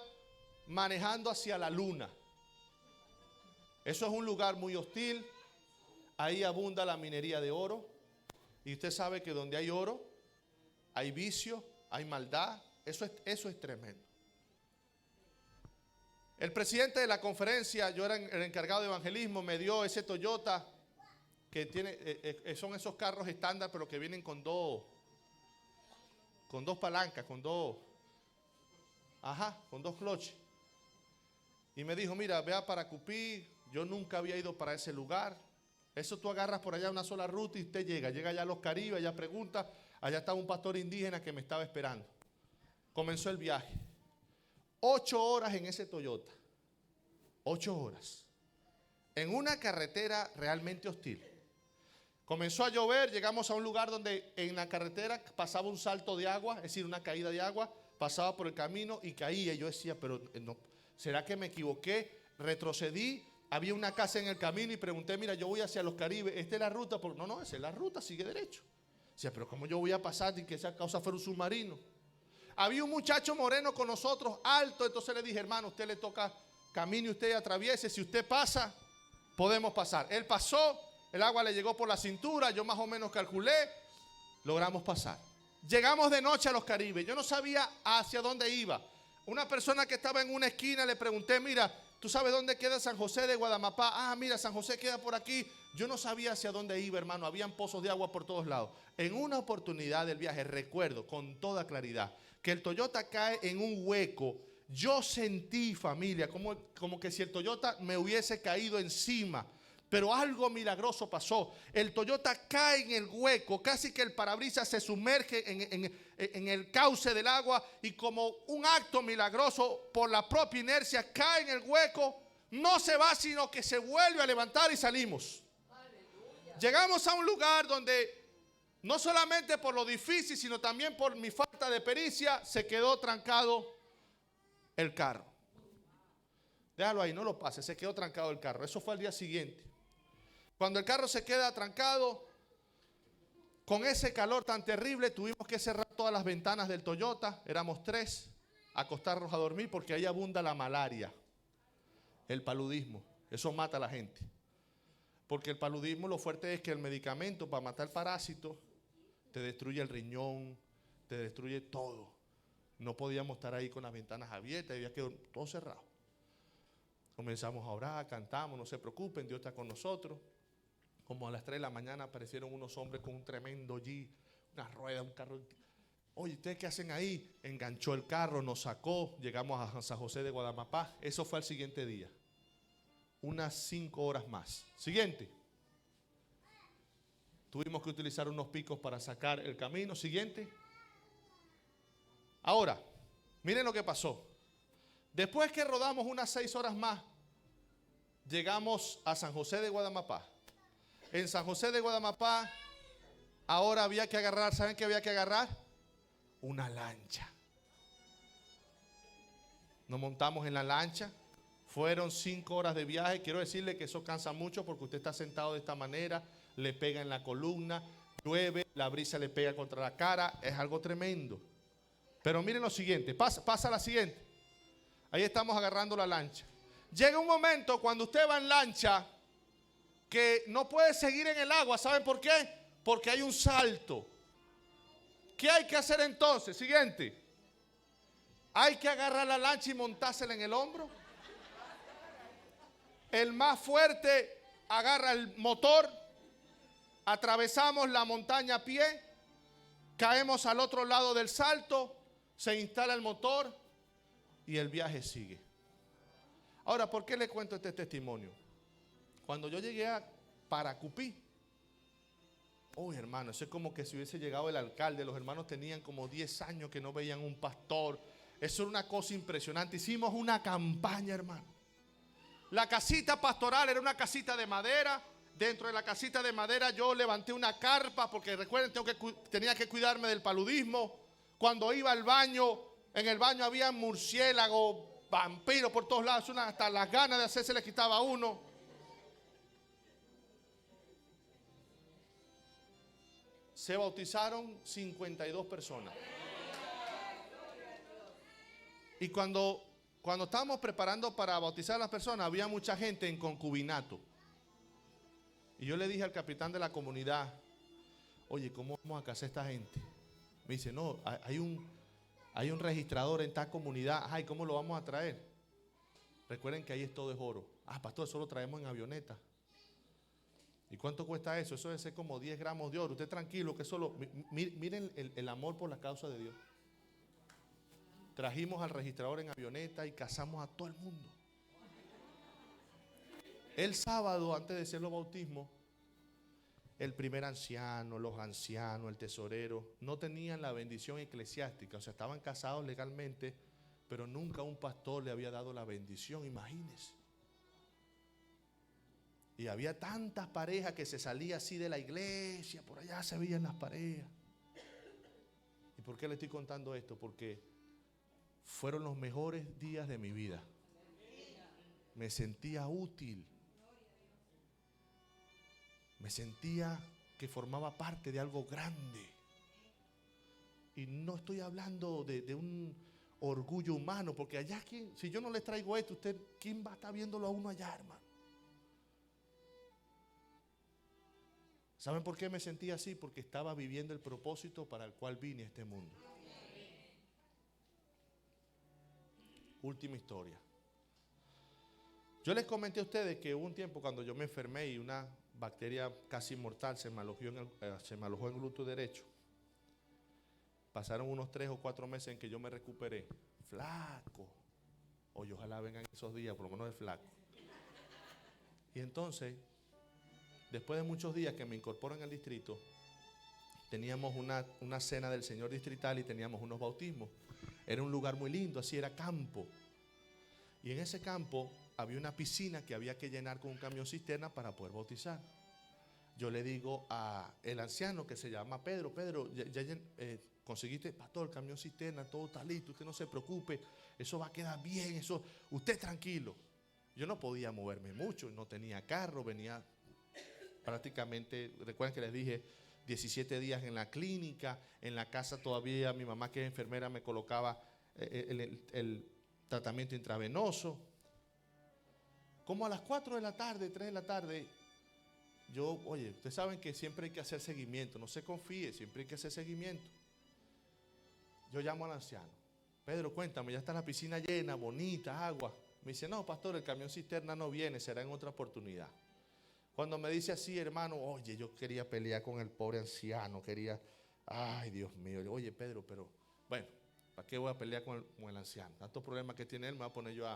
manejando hacia la luna. Eso es un lugar muy hostil. Ahí abunda la minería de oro. Y usted sabe que donde hay oro, hay vicio, hay maldad. Eso es tremendo. El presidente de la conferencia, yo era el encargado de evangelismo, me dio ese Toyota que tiene, son esos carros estándar, pero que vienen con dos palancas, con dos cloches. Y me dijo, mira, vea para Cupí, yo nunca había ido para ese lugar. Eso tú agarras por allá una sola ruta y usted llega allá a Los Caribes, allá pregunta, allá estaba un pastor indígena que me estaba esperando. Comenzó el viaje. 8 horas en ese Toyota. 8 horas. En una carretera realmente hostil. Comenzó a llover, llegamos a un lugar donde en la carretera pasaba un salto de agua, es decir, una caída de agua, pasaba por el camino y caía. Y yo decía, pero no, ¿será que me equivoqué? Retrocedí, había una casa en el camino y pregunté, mira, yo voy hacia Los Caribes, ¿esta es la ruta? No, esa es la ruta, sigue derecho. Decía, pero ¿cómo yo voy a pasar y que esa causa fuera un submarino? Había un muchacho moreno con nosotros, alto, entonces le dije, hermano, usted le toca camino y usted atraviese, si usted pasa, podemos pasar. Él pasó, el agua le llegó por la cintura, yo más o menos calculé, logramos pasar. Llegamos de noche a Los Caribes, yo no sabía hacia dónde iba. Una persona que estaba en una esquina le pregunté, mira, ¿tú sabes dónde queda San José de Guadamapá? Ah, mira, San José queda por aquí. Yo no sabía hacia dónde iba, hermano, habían pozos de agua por todos lados. En una oportunidad del viaje, recuerdo con toda claridad, que el Toyota cae en un hueco. Yo sentí, familia, como que si el Toyota me hubiese caído encima. Pero algo milagroso pasó. El Toyota cae en el hueco, casi que el parabrisas se sumerge en el cauce del agua y como un acto milagroso por la propia inercia cae en el hueco. No se va, sino que se vuelve a levantar y salimos. Aleluya. Llegamos a un lugar donde no solamente por lo difícil, sino también por mi falta de pericia, se quedó trancado el carro. Déjalo ahí, no lo pases, se quedó trancado el carro. Eso fue al día siguiente. Cuando el carro se queda trancado, con ese calor tan terrible, tuvimos que cerrar todas las ventanas del Toyota. Éramos 3, acostarnos a dormir porque ahí abunda la malaria, el paludismo. Eso mata a la gente. Porque el paludismo, lo fuerte es que el medicamento para matar parásitos te destruye el riñón, te destruye todo. No podíamos estar ahí con las ventanas abiertas, había quedado todo cerrado. Comenzamos a orar, cantamos, no se preocupen, Dios está con nosotros. Como a las 3 de la mañana aparecieron unos hombres con un tremendo Jeep, una rueda, un carro. Oye, ¿ustedes qué hacen ahí? Enganchó el carro, nos sacó, llegamos a San José de Guadamapá. Eso fue al siguiente día. Unas 5 horas más. Siguiente. Tuvimos que utilizar unos picos para sacar el camino. Siguiente. Ahora, miren lo que pasó. Después que rodamos unas 6 horas más, llegamos a San José de Guadamapá. En San José de Guadamapá, ahora había que agarrar, ¿saben qué había que agarrar? Una lancha. Nos montamos en la lancha. Fueron 5 horas de viaje. Quiero decirle que eso cansa mucho porque usted está sentado de esta manera, le pega en la columna, llueve, la brisa le pega contra la cara. Es algo tremendo. Pero miren lo siguiente, pasa la siguiente. Ahí estamos agarrando la lancha. Llega un momento cuando usted va en lancha que no puede seguir en el agua. ¿Saben por qué? Porque hay un salto. ¿Qué hay que hacer entonces? Siguiente. Hay que agarrar la lancha y montársela en el hombro. El más fuerte agarra el motor. Atravesamos la montaña a pie. Caemos al otro lado del salto. Se instala el motor y el viaje sigue. Ahora, ¿por qué le cuento este testimonio? Cuando yo llegué a Paracupí, hermano, eso es como que si hubiese llegado el alcalde. Los hermanos tenían como 10 años que no veían un pastor. Eso era una cosa impresionante. Hicimos una campaña, hermano. La casita pastoral era una casita de madera. Dentro de la casita de madera yo levanté una carpa porque recuerden, tenía que cuidarme del paludismo. Cuando iba al baño, en el baño había murciélagos, vampiros por todos lados. Hasta las ganas de hacerse le quitaba a uno. Se bautizaron 52 personas. Y cuando estábamos preparando para bautizar a las personas, había mucha gente en concubinato. Y yo le dije al capitán de la comunidad, oye, ¿cómo vamos a casar a esta gente? Me dice, no, hay un registrador en tal comunidad. Ay, ¿cómo lo vamos a traer? Recuerden que ahí todo es oro. Ah, pastor, eso lo traemos en avioneta. ¿Y cuánto cuesta eso? Eso debe ser como 10 gramos de oro. Usted tranquilo, que solo... Miren el amor por la causa de Dios. Trajimos al registrador en avioneta y casamos a todo el mundo. El sábado, antes de hacer los bautismos, el primer anciano, los ancianos, el tesorero, no tenían la bendición eclesiástica. O sea, estaban casados legalmente, pero nunca un pastor le había dado la bendición, imagínense. Y había tantas parejas que se salía así de la iglesia, por allá se veían las parejas. ¿Y por qué le estoy contando esto? Porque fueron los mejores días de mi vida. Me sentía útil. Me sentía que formaba parte de algo grande. Y no estoy hablando de un orgullo humano, porque allá, si yo no les traigo esto, ¿quién va a estar viéndolo a uno allá, hermano? ¿Saben por qué me sentía así? Porque estaba viviendo el propósito para el cual vine a este mundo. Última historia. Yo les comenté a ustedes que hubo un tiempo cuando yo me enfermé y una bacteria casi mortal se me alojó en el glúteo derecho. Pasaron unos 3 o 4 meses en que yo me recuperé. Flaco. Oye, ojalá vengan esos días, por lo menos de flaco. Y entonces, después de muchos días que me incorporo en el distrito, teníamos una cena del Señor distrital y teníamos unos bautismos. Era un lugar muy lindo, así era campo. Y en ese campo había una piscina que había que llenar con un camión cisterna para poder bautizar. Yo le digo al anciano que se llama Pedro, conseguiste, pastor, el camión cisterna, todo está listo, usted no se preocupe, eso va a quedar bien, eso, usted tranquilo. Yo no podía moverme mucho, no tenía carro, venía prácticamente, recuerden que les dije, 17 días en la clínica, en la casa todavía mi mamá que es enfermera me colocaba el tratamiento intravenoso. Como a las 4 de la tarde, 3 de la tarde, oye, ustedes saben que siempre hay que hacer seguimiento, no se confíe, siempre hay que hacer seguimiento. Yo llamo al anciano, Pedro, cuéntame, ya está la piscina llena, bonita, agua. Me dice, no, pastor, el camión cisterna no viene, será en otra oportunidad. Cuando me dice así, hermano, oye, yo quería pelear con el pobre anciano, ay, Dios mío, oye, Pedro, pero, bueno, ¿para qué voy a pelear con el anciano? Tantos problemas que tiene él, me voy a poner yo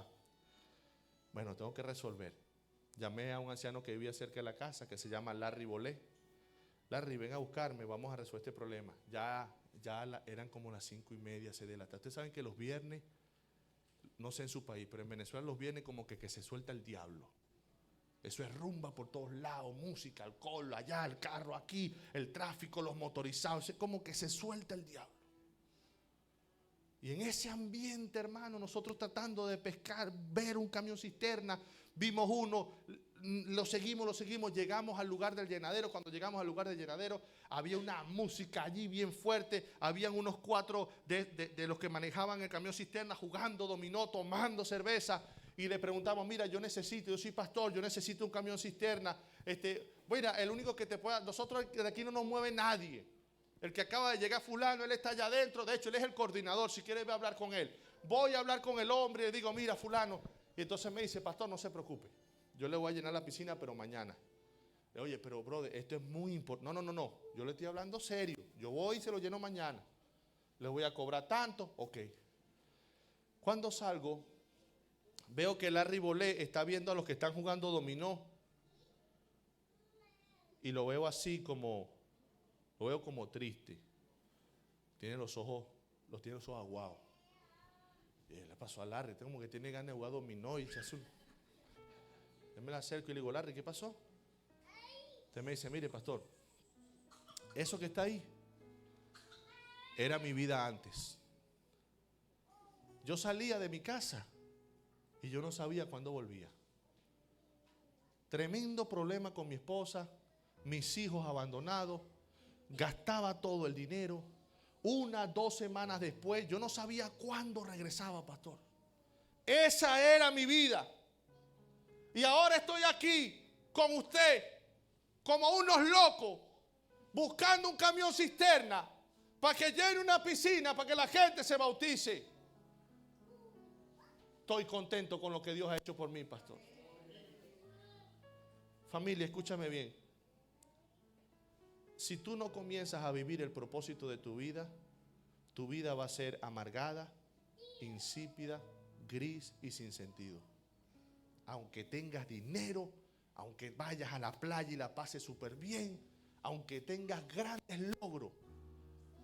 bueno, tengo que resolver. Llamé a un anciano que vivía cerca de la casa, que se llama Larry Bolé. Larry, ven a buscarme, vamos a resolver este problema. Ya eran como las 5:30, 6 de la tarde. Ustedes saben que los viernes, no sé en su país, pero en Venezuela los viernes como que se suelta el diablo. Eso es rumba por todos lados, música, alcohol, allá, el carro, aquí, el tráfico, los motorizados, es como que se suelta el diablo. Y en ese ambiente, hermano, nosotros tratando de pescar, ver un camión cisterna, vimos uno, lo seguimos, llegamos al lugar del llenadero. Cuando llegamos al lugar del llenadero, había una música allí bien fuerte, habían unos 4 de los que manejaban el camión cisterna jugando dominó, tomando cerveza. Y le preguntamos, mira, yo soy pastor, yo necesito un camión cisterna. Mira, el único que te pueda, nosotros de aquí no nos mueve nadie. El que acaba de llegar fulano, él está allá adentro, de hecho él es el coordinador, si quieres ve a hablar con él. Voy a hablar con el hombre y le digo, mira fulano. Y entonces me dice, pastor, no se preocupe, yo le voy a llenar la piscina, pero mañana. Oye, pero brother, esto es muy importante. No, yo le estoy hablando serio. Yo voy y se lo lleno mañana. Le voy a cobrar tanto, ok. Cuando salgo, veo que Larry Bolé está viendo a los que están jugando dominó. Y lo veo así como triste. Tiene los ojos aguados. Y le pasó a Larry, como que tiene ganas de jugar dominó y se hace Yo me la acerco y le digo, Larry, ¿qué pasó? Usted me dice, mire, pastor, eso que está ahí era mi vida antes. Yo salía de mi casa y yo no sabía cuándo volvía. Tremendo problema con mi esposa, mis hijos abandonados, gastaba todo el dinero. 1, 2 semanas después, yo no sabía cuándo regresaba, pastor. Esa era mi vida. Y ahora estoy aquí con usted, como unos locos, buscando un camión cisterna para que llene una piscina, para que la gente se bautice. Estoy contento con lo que Dios ha hecho por mí, pastor. Familia, escúchame bien. Si tú no comienzas a vivir el propósito de tu vida va a ser amargada, insípida, gris y sin sentido. Aunque tengas dinero, aunque vayas a la playa y la pases súper bien, aunque tengas grandes logros,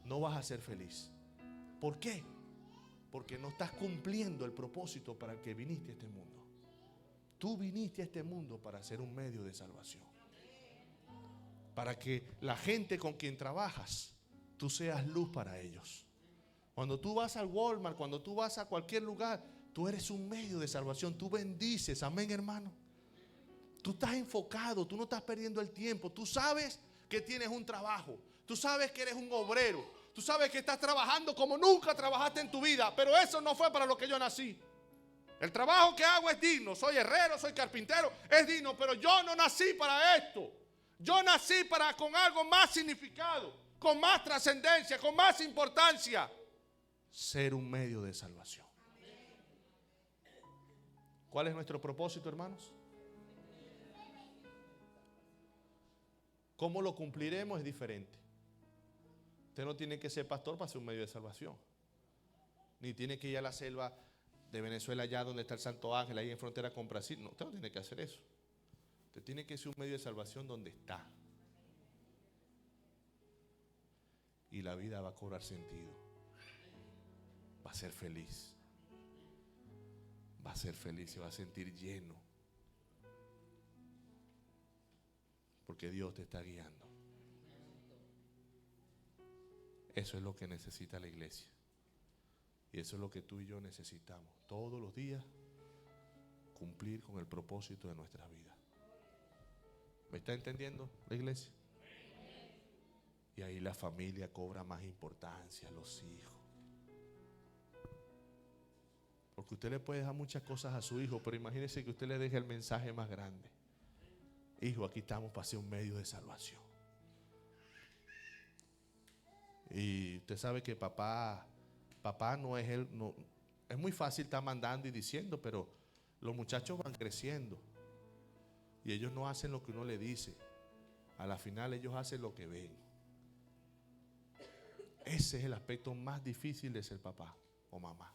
no vas a ser feliz. ¿Por qué? Porque no estás cumpliendo el propósito para el que viniste a este mundo. Tú viniste a este mundo para ser un medio de salvación. Para que la gente con quien trabajas, tú seas luz para ellos. Cuando tú vas al Walmart, cuando tú vas a cualquier lugar, tú eres un medio de salvación. Tú bendices, amén, hermano. Tú estás enfocado, tú no estás perdiendo el tiempo. Tú sabes que tienes un trabajo. Tú sabes que eres un obrero. Tú sabes que estás trabajando como nunca trabajaste en tu vida. Pero eso no fue para lo que yo nací. El trabajo que hago es digno. Soy herrero, soy carpintero, es digno. Pero yo no nací para esto. Yo nací con algo más significado, con más trascendencia, con más importancia. Ser un medio de salvación. ¿Cuál es nuestro propósito, hermanos? ¿Cómo lo cumpliremos? Es diferente. Usted no tiene que ser pastor para ser un medio de salvación. Ni tiene que ir a la selva de Venezuela, allá donde está el Santo Ángel, ahí en frontera con Brasil. No, usted no tiene que hacer eso. Usted tiene que ser un medio de salvación donde está. Y la vida va a cobrar sentido. Va a ser feliz. Va a ser feliz, se va a sentir lleno. Porque Dios te está guiando. Eso es lo que necesita la iglesia. Y eso es lo que tú y yo necesitamos. Todos los días cumplir con el propósito de nuestra vida. ¿Me está entendiendo la iglesia? Y ahí la familia cobra más importancia, los hijos. Porque usted le puede dejar muchas cosas a su hijo, pero imagínese que usted le deje el mensaje más grande. Hijo, aquí estamos para ser un medio de salvación. Y usted sabe que papá no es él, no, es muy fácil estar mandando y diciendo, pero los muchachos van creciendo y ellos no hacen lo que uno le dice. A la final ellos hacen lo que ven. Ese es el aspecto más difícil de ser papá o mamá.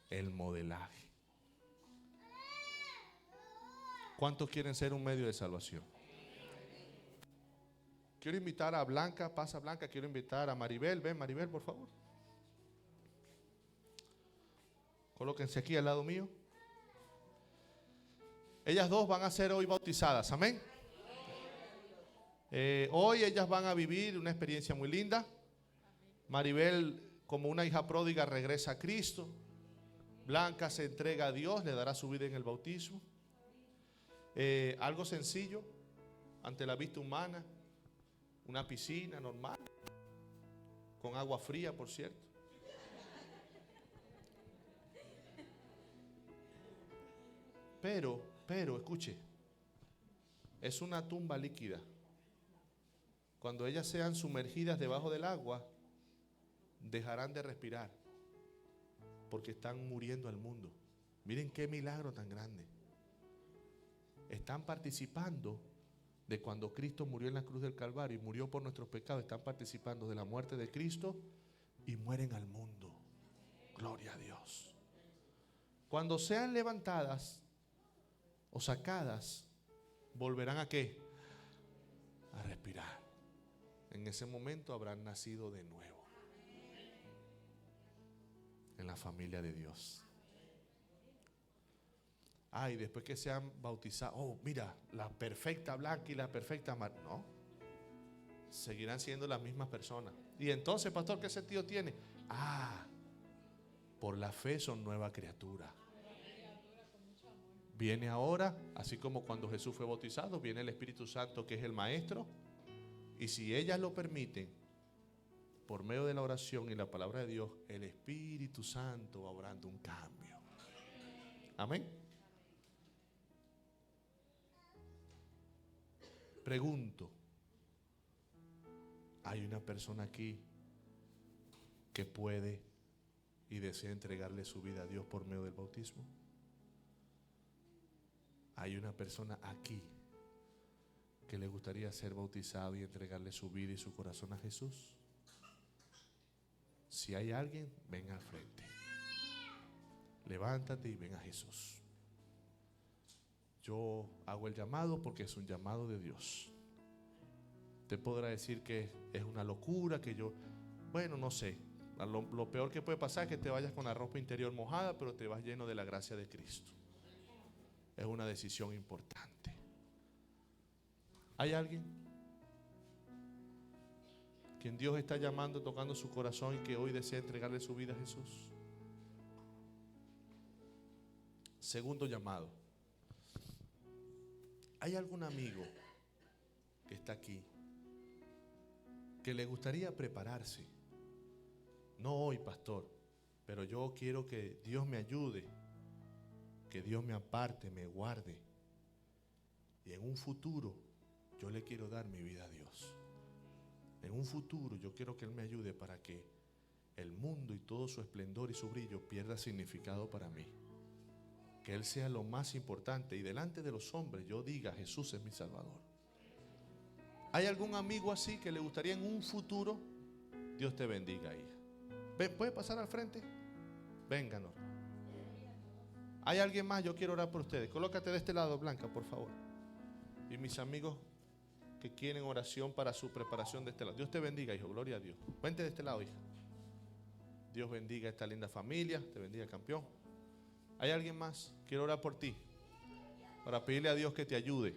El modelaje. ¿Cuántos quieren ser un medio de salvación? Quiero invitar a Blanca, pasa Blanca, quiero invitar a Maribel. Ven Maribel, por favor. Colóquense aquí al lado mío. Ellas dos van a ser hoy bautizadas, amén. Hoy ellas van a vivir una experiencia muy linda. Maribel, como una hija pródiga, regresa a Cristo. Blanca se entrega a Dios, le dará su vida en el bautismo. Algo sencillo, ante la vista humana. Una piscina normal, con agua fría, por cierto. Pero, escuche, es una tumba líquida. Cuando ellas sean sumergidas debajo del agua, dejarán de respirar, porque están muriendo al mundo. Miren qué milagro tan grande. Están participando de cuando Cristo murió en la cruz del Calvario y murió por nuestros pecados. Están participando de la muerte de Cristo y mueren al mundo. Gloria a Dios. Cuando sean levantadas o sacadas, volverán ¿a qué? A respirar. En ese momento habrán nacido de nuevo en la familia de Dios. Y después que sean bautizados, mira, la perfecta Blanca y la perfecta Mar. No, seguirán siendo las mismas personas. Y entonces, pastor, ¿qué sentido tiene? Por la fe son nueva criatura. Viene ahora, así como cuando Jesús fue bautizado, viene el Espíritu Santo, que es el Maestro. Y si ellas lo permiten, por medio de la oración y la palabra de Dios, el Espíritu Santo va obrando un cambio. Amén. Pregunto, ¿hay una persona aquí que puede y desea entregarle su vida a Dios por medio del bautismo? Hay una persona aquí que le gustaría ser bautizado y entregarle su vida y su corazón a Jesús. Si hay alguien, ven al frente. Levántate y ven a Jesús. Yo hago el llamado porque es un llamado de Dios. Te podrá decir que es una locura, que yo, bueno, no sé. Lo peor que puede pasar es que te vayas con la ropa interior mojada, pero te vas lleno de la gracia de Cristo. Es una decisión importante. ¿Hay alguien quien Dios está llamando, tocando su corazón y que hoy desea entregarle su vida a Jesús? Segundo llamado. ¿Hay algún amigo que está aquí que le gustaría prepararse? No hoy, pastor, pero yo quiero que Dios me ayude, que Dios me aparte, me guarde, y en un futuro yo le quiero dar mi vida a Dios. En un futuro yo quiero que Él me ayude para que el mundo y todo su esplendor y su brillo pierda significado para mí. Que Él sea lo más importante y delante de los hombres yo diga: Jesús es mi Salvador. ¿Hay algún amigo así que le gustaría en un futuro? Dios te bendiga, hija. ¿Puede pasar al frente? Vénganos. ¿Hay alguien más? Yo quiero orar por ustedes. Colócate de este lado, Blanca, por favor. Y mis amigos que quieren oración para su preparación de este lado. Dios te bendiga, hijo. Gloria a Dios. Vente de este lado, hija. Dios bendiga a esta linda familia. Te bendiga, campeón. ¿Hay alguien más? Quiero orar por ti, para pedirle a Dios que te ayude,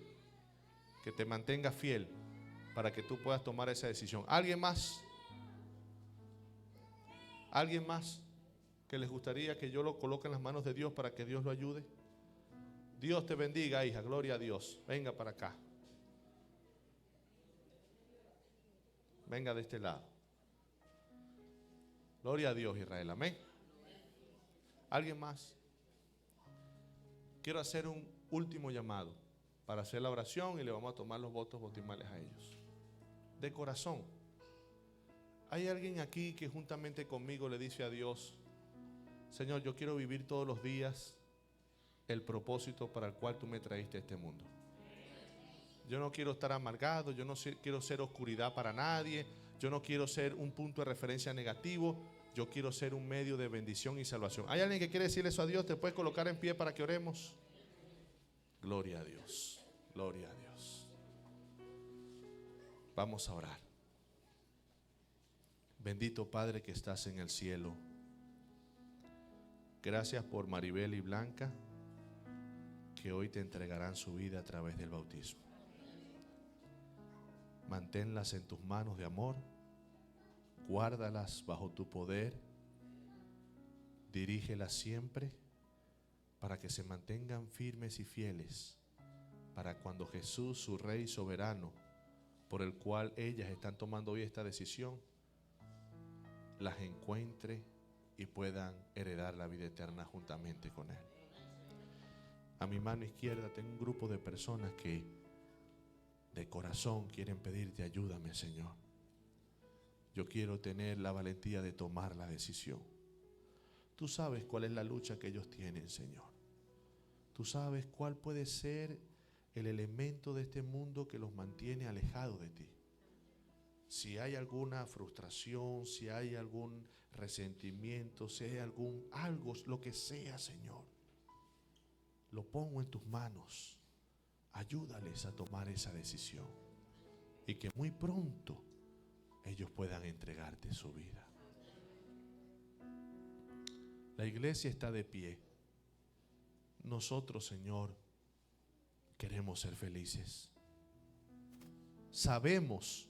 que te mantenga fiel, para que tú puedas tomar esa decisión. ¿Alguien más? ¿Alguien más que les gustaría que yo lo coloque en las manos de Dios para que Dios lo ayude? Dios te bendiga, hija. Gloria a Dios. Venga para acá. Venga de este lado. Gloria a Dios, Israel. Amén. ¿Alguien más? Quiero hacer un último llamado para hacer la oración y le vamos a tomar los votos bautismales a ellos. De corazón. ¿Hay alguien aquí que juntamente conmigo le dice a Dios: Señor, yo quiero vivir todos los días el propósito para el cual tú me traíste a este mundo? Yo no quiero estar amargado, yo no quiero ser oscuridad para nadie, yo no quiero ser un punto de referencia negativo, yo quiero ser un medio de bendición y salvación. ¿Hay alguien que quiere decirle eso a Dios? ¿Te puedes colocar en pie para que oremos? Gloria a Dios, gloria a Dios. Vamos a orar. Bendito Padre que estás en el cielo, gracias por Maribel y Blanca, que hoy te entregarán su vida a través del bautismo. Manténlas en tus manos de amor, guárdalas bajo tu poder, dirígelas siempre para que se mantengan firmes y fieles, para cuando Jesús, su Rey soberano, por el cual ellas están tomando hoy esta decisión, las encuentre y puedan heredar la vida eterna juntamente con Él. A mi mano izquierda tengo un grupo de personas que de corazón quieren pedirte: ayúdame, Señor. Yo quiero tener la valentía de tomar la decisión. Tú sabes cuál es la lucha que ellos tienen, Señor. Tú sabes cuál puede ser el elemento de este mundo que los mantiene alejados de ti. Si hay alguna frustración, si hay algún resentimiento, si hay algo, lo que sea, Señor, lo pongo en tus manos. Ayúdales a tomar esa decisión y que muy pronto ellos puedan entregarte su vida. La iglesia está de pie. Nosotros, Señor, queremos ser felices. Sabemos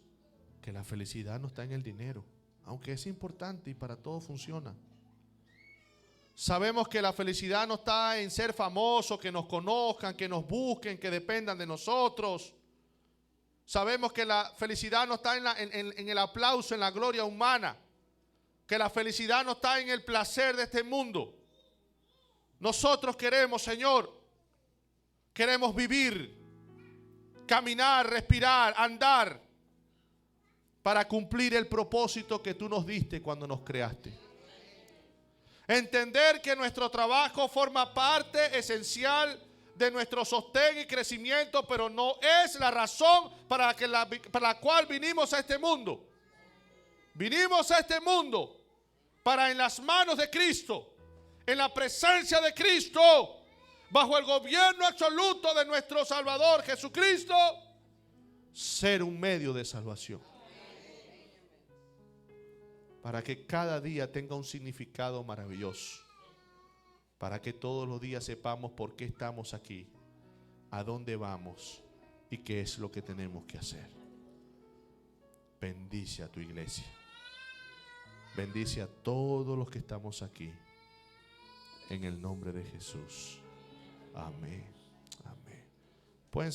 que la felicidad no está en el dinero, aunque es importante y para todo funciona. Sabemos que la felicidad no está en ser famosos, que nos conozcan, que nos busquen, que dependan de nosotros. Sabemos que la felicidad no está en el aplauso, en la gloria humana. Que la felicidad no está en el placer de este mundo. Nosotros queremos, Señor, queremos vivir, caminar, respirar, andar, para cumplir el propósito que tú nos diste cuando nos creaste. Entender que nuestro trabajo forma parte esencial de nuestro sostén y crecimiento, pero no es la razón para la cual vinimos a este mundo. Vinimos a este mundo para, en las manos de Cristo, en la presencia de Cristo, bajo el gobierno absoluto de nuestro Salvador Jesucristo, ser un medio de salvación. Para que cada día tenga un significado maravilloso. Para que todos los días sepamos por qué estamos aquí, a dónde vamos y qué es lo que tenemos que hacer. Bendice a tu iglesia. Bendice a todos los que estamos aquí. En el nombre de Jesús. Amén. Amén. Pueden